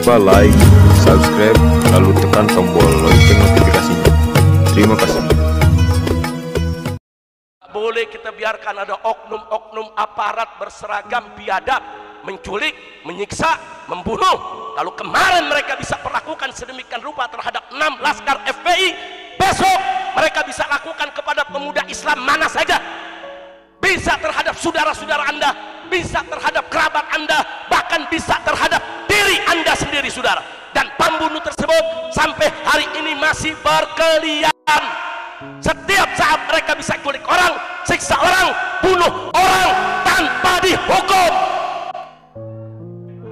lupa like, subscribe, lalu tekan tombol lonceng notifikasinya. Terima kasih. Boleh kita biarkan ada oknum-oknum aparat berseragam biadab menculik, menyiksa, membunuh. Lalu kemarin mereka bisa perlakukan sedemikian rupa terhadap 6 laskar FPI, besok mereka bisa lakukan kepada pemuda Islam mana saja. Bisa terhadap saudara-saudara Anda, bisa terhadap kerabat Anda, bahkan bisa terhadap diri Anda sendiri, saudara. Dan pembunuh tersebut sampai hari ini masih berkeliaran. Setiap saat mereka bisa kulik orang, siksa orang, bunuh orang tanpa dihukum.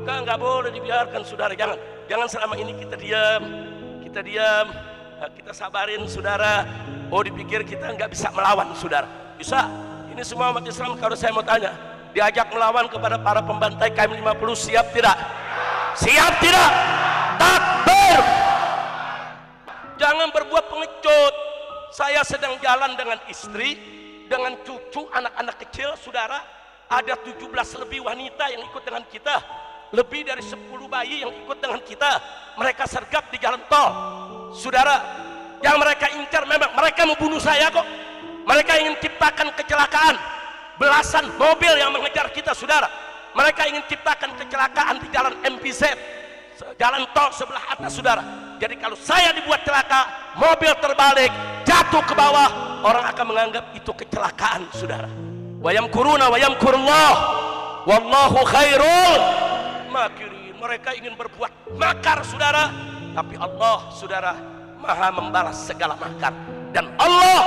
Nggak boleh dibiarkan, saudara. Jangan selama ini kita diam, kita sabarin, saudara. Oh, dipikir kita nggak bisa melawan, saudara. Bisa. Ini semua umat Islam. Kalau saya mau tanya, diajak melawan kepada para pembantai KM50, siap tidak? Siap tidak? Takbir! Jangan berbuat pengecut. Saya sedang jalan dengan istri, dengan cucu, anak-anak kecil, saudara. Ada 17 lebih wanita yang ikut dengan kita, lebih dari 10 bayi yang ikut dengan kita. Mereka sergap di jalan tol, saudara. Yang mereka incar memang mereka mau bunuh saya kok. Mereka ingin ciptakan kecelakaan, belasan mobil yang mengejar kita, saudara. Mereka ingin ciptakan kecelakaan di jalan MPZ, jalan tol sebelah atas, saudara. Jadi kalau saya dibuat celaka, mobil terbalik, jatuh ke bawah, orang akan menganggap itu kecelakaan, saudara. Wa yamkuruna wa yamkurullah, wallahu khairul makirin. Mereka ingin berbuat makar, saudara, tapi Allah, saudara, maha membalas segala makar. Dan Allah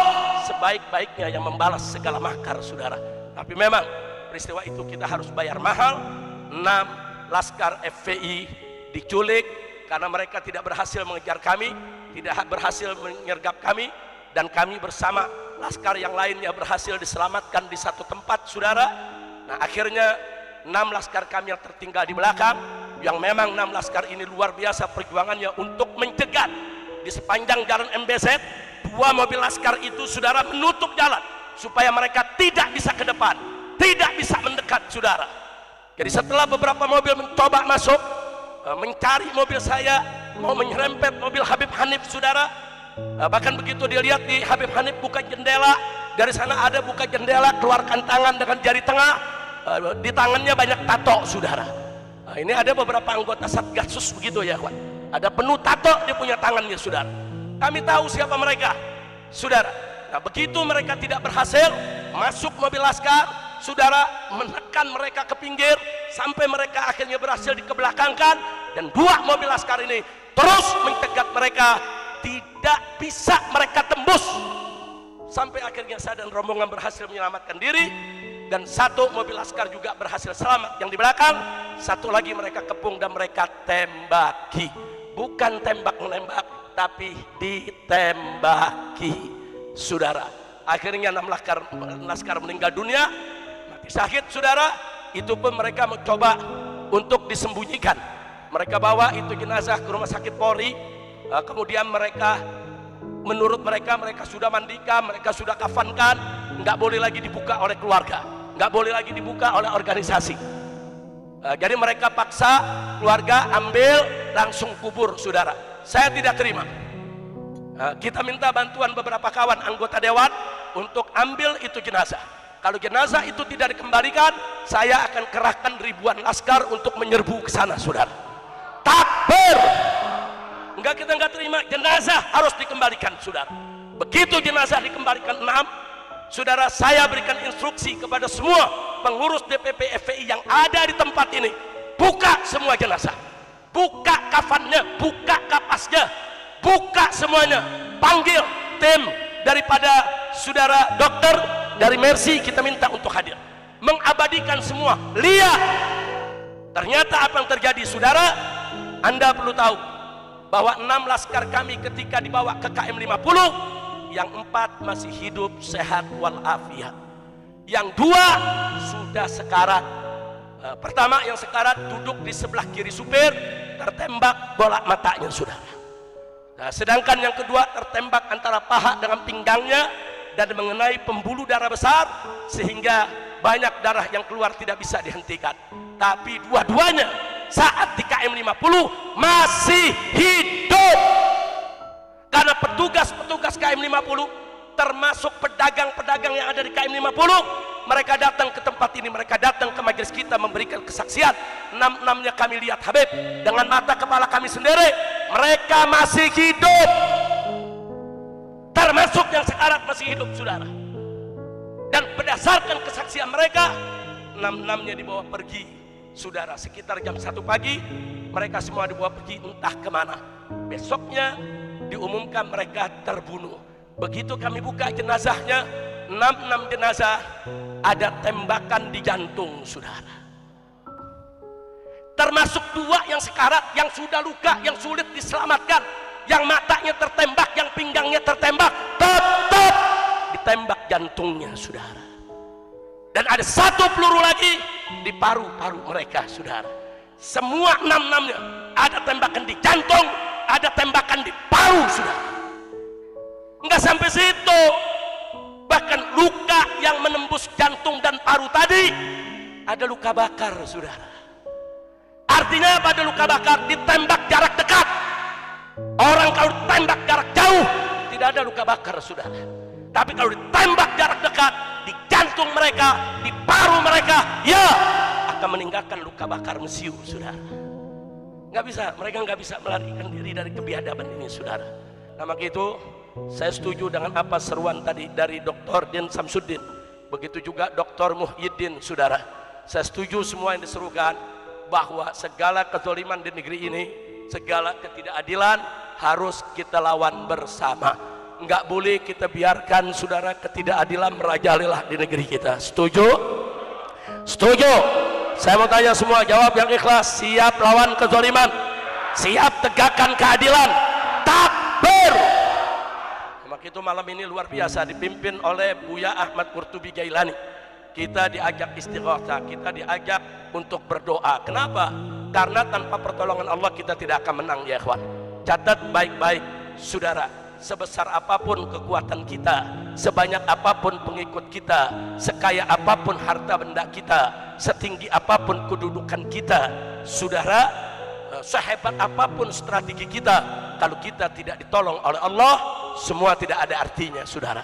sebaik-baiknya yang membalas segala makar, saudara. Tapi memang peristiwa itu kita harus bayar mahal. 6 laskar FPI diculik karena mereka tidak berhasil mengejar kami, tidak berhasil menyergap kami, dan kami bersama laskar yang lainnya berhasil diselamatkan di satu tempat, saudara. Nah, akhirnya 6 laskar kami yang tertinggal di belakang, yang memang 6 laskar ini luar biasa perjuangannya untuk mencegat di sepanjang jalan MBZ. 2 mobil laskar itu, saudara, menutup jalan supaya mereka tidak bisa ke depan, tidak bisa mendekat, saudara. Jadi setelah beberapa mobil mencoba masuk, mencari mobil saya, mau menyerempet mobil Habib Hanif, saudara. Bahkan begitu dilihat di Habib Hanif buka jendela, dari sana ada buka jendela, keluarkan tangan dengan jari tengah, di tangannya banyak tato, saudara. Ini ada beberapa anggota Satgasus begitu ya, kawan. Ada penuh tato dia punya tangannya, saudara. Kami tahu siapa mereka, saudara. Nah, begitu mereka tidak berhasil masuk mobil laskar, saudara, menekan mereka ke pinggir sampai mereka akhirnya berhasil dikebelakangkan, dan 2 mobil laskar ini terus mencegat mereka, tidak bisa mereka tembus sampai akhirnya saya dan rombongan berhasil menyelamatkan diri, dan 1 mobil laskar juga berhasil selamat yang di belakang. 1 lagi mereka kepung dan mereka tembaki, bukan tembak menembak, tapi ditembaki, saudara. Akhirnya 6 laskar meninggal dunia, mati syahid, saudara. Itu pun mereka mencoba untuk disembunyikan. Mereka bawa itu jenazah ke rumah sakit Polri. Kemudian mereka, menurut mereka sudah mandikan, mereka sudah kafankan, nggak boleh lagi dibuka oleh keluarga, nggak boleh lagi dibuka oleh organisasi. Jadi mereka paksa keluarga ambil langsung kubur, saudara. Saya tidak terima. Kita minta bantuan beberapa kawan anggota dewan untuk ambil itu jenazah. Kalau jenazah itu tidak dikembalikan, saya akan kerahkan ribuan laskar untuk menyerbu ke sana, saudara. Takbir! Enggak, kita enggak terima. Jenazah harus dikembalikan, saudara. Begitu jenazah dikembalikan 6, saudara, saya berikan instruksi kepada semua pengurus DPP FPI yang ada di tempat ini, buka semua jenazah, buka kafannya, buka kapasnya, buka semuanya. Panggil tim daripada saudara dokter dari Mercy, kita minta untuk hadir, mengabadikan semua. Lihat, ternyata apa yang terjadi, saudara. Anda perlu tahu bahwa 6 laskar kami ketika dibawa ke KM50, yang 4 masih hidup sehat walafiat, yang 2 sudah sekarat. Pertama yang sekarat duduk di sebelah kiri supir, tertembak bola matanya, saudara. Nah, sedangkan yang kedua tertembak antara paha dengan pinggangnya dan mengenai pembuluh darah besar, sehingga banyak darah yang keluar tidak bisa dihentikan. Tapi dua-duanya saat di KM 50 masih hidup. Karena petugas-petugas KM 50 termasuk pedagang-pedagang yang ada di KM 50, mereka datang ke tempat ini, mereka datang ke majelis kita memberikan kesaksian. Enam-enamnya kami lihat Habib dengan mata kepala kami sendiri, mereka masih hidup, termasuk yang sekarat masih hidup, saudara. Dan berdasarkan kesaksian mereka, enam-enamnya dibawa pergi, saudara. Sekitar jam 1 pagi mereka semua dibawa pergi entah kemana. Besoknya diumumkan mereka terbunuh. Begitu kami buka jenazahnya, 6 jenazah ada tembakan di jantung, saudara. Termasuk 2 yang sekarat, yang sudah luka, yang sulit diselamatkan, yang matanya tertembak, yang pinggangnya tertembak, tetap ditembak jantungnya, saudara. Dan ada 1 peluru lagi di paru-paru mereka, saudara. Semua 6-6-nya ada tembakan di jantung, ada tembakan di paru, saudara. Enggak sampai situ, bahkan luka yang menembus jantung dan paru tadi ada luka bakar, saudara. Artinya pada luka bakar ditembak jarak dekat. Orang kalau ditembak jarak jauh tidak ada luka bakar, saudara. Tapi kalau ditembak jarak dekat di jantung mereka, di paru mereka, ya akan meninggalkan luka bakar mesiu, saudara. Nggak bisa, mereka nggak bisa melarikan diri dari kebiadaban ini, saudara. Nah, maka itu saya setuju dengan apa seruan tadi dari Dr. Din Samsuddin, begitu juga Dr. Muhyiddin, saudara. Saya setuju semua yang diserukan bahwa segala kezaliman di negeri ini, segala ketidakadilan harus kita lawan bersama. Enggak boleh kita biarkan, saudara, ketidakadilan merajalela di negeri kita. Setuju? Setuju? Saya mau tanya semua, jawab yang ikhlas. Siap lawan kezaliman? Siap tegakkan keadilan? Takbir! Maka itu malam ini luar biasa dipimpin oleh Buya Ahmad Qurtubi Jailani. Kita diajak istighatsah, kita diajak untuk berdoa. Kenapa? Karena tanpa pertolongan Allah kita tidak akan menang, ya ikhwan. Catat baik-baik, saudara. Sebesar apapun kekuatan kita, sebanyak apapun pengikut kita, sekaya apapun harta benda kita, setinggi apapun kedudukan kita, saudara, sehebat apapun strategi kita, kalau kita tidak ditolong oleh Allah, semua tidak ada artinya, saudara.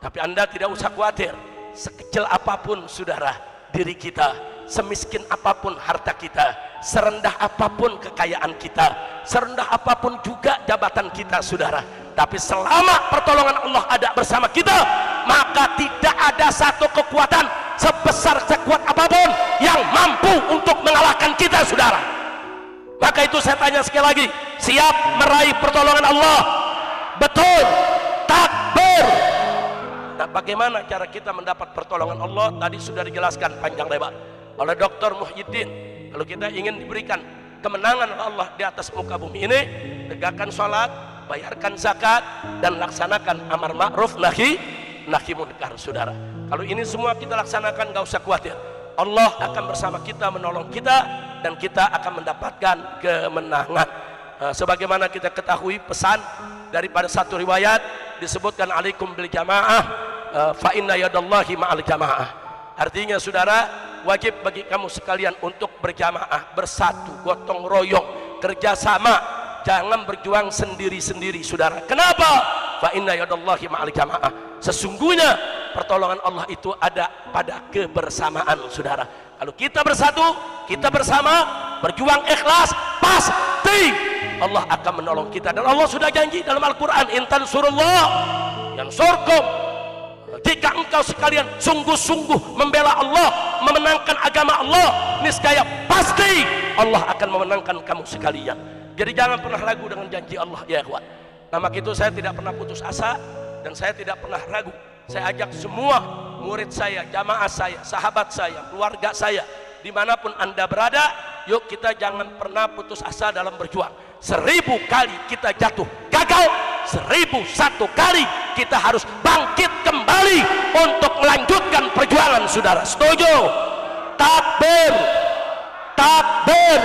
Tapi Anda tidak usah khawatir. Sekecil apapun, saudara, diri kita, semiskin apapun harta kita, serendah apapun kekayaan kita, serendah apapun juga jabatan kita, saudara, tapi selama pertolongan Allah ada bersama kita, maka tidak ada satu kekuatan sebesar sekuat apapun yang mampu untuk mengalahkan kita, saudara. Maka itu saya tanya sekali lagi, siap meraih pertolongan Allah? Betul. Takbir. Nah, bagaimana cara kita mendapat pertolongan Allah? Tadi sudah dijelaskan panjang lebar oleh Dr. Muhyiddin. Kalau kita ingin diberikan kemenangan oleh Allah di atas muka bumi ini, tegakkan sholat, bayarkan zakat, dan laksanakan amar ma'ruf nahi munkar, saudara. Kalau ini semua kita laksanakan, gak usah khawatir, Allah akan bersama kita, menolong kita, dan kita akan mendapatkan kemenangan. Sebagaimana kita ketahui pesan daripada satu riwayat disebutkan alaikum bil jamaah fa inna yadallahi ma'al jamaah. Artinya, saudara, wajib bagi kamu sekalian untuk berjamaah, bersatu, gotong royong, kerjasama, jangan berjuang sendiri-sendiri, saudara. Kenapa? Fa inna yadallahi ma'al jamaah. Sesungguhnya pertolongan Allah itu ada pada kebersamaan, saudara. Kalau kita bersatu, kita bersama, berjuang ikhlas, pasti Allah akan menolong kita. Dan Allah sudah janji dalam Al-Quran, in tansurullah yansurkum. Jika engkau sekalian sungguh-sungguh membela Allah, memenangkan agama Allah, niscaya pasti Allah akan memenangkan kamu sekalian. Jadi jangan pernah ragu dengan janji Allah, ya ikhwan. Nah, maka itu saya tidak pernah putus asa dan saya tidak pernah ragu. Saya ajak semua murid saya, jamaah saya, sahabat saya, keluarga saya, dimanapun Anda berada, yuk kita jangan pernah putus asa dalam berjuang. 1000 kali kita jatuh gagal, 1001 kali kita harus bangkit kembali untuk melanjutkan perjuangan, saudara. Setuju? Takbir, takbir.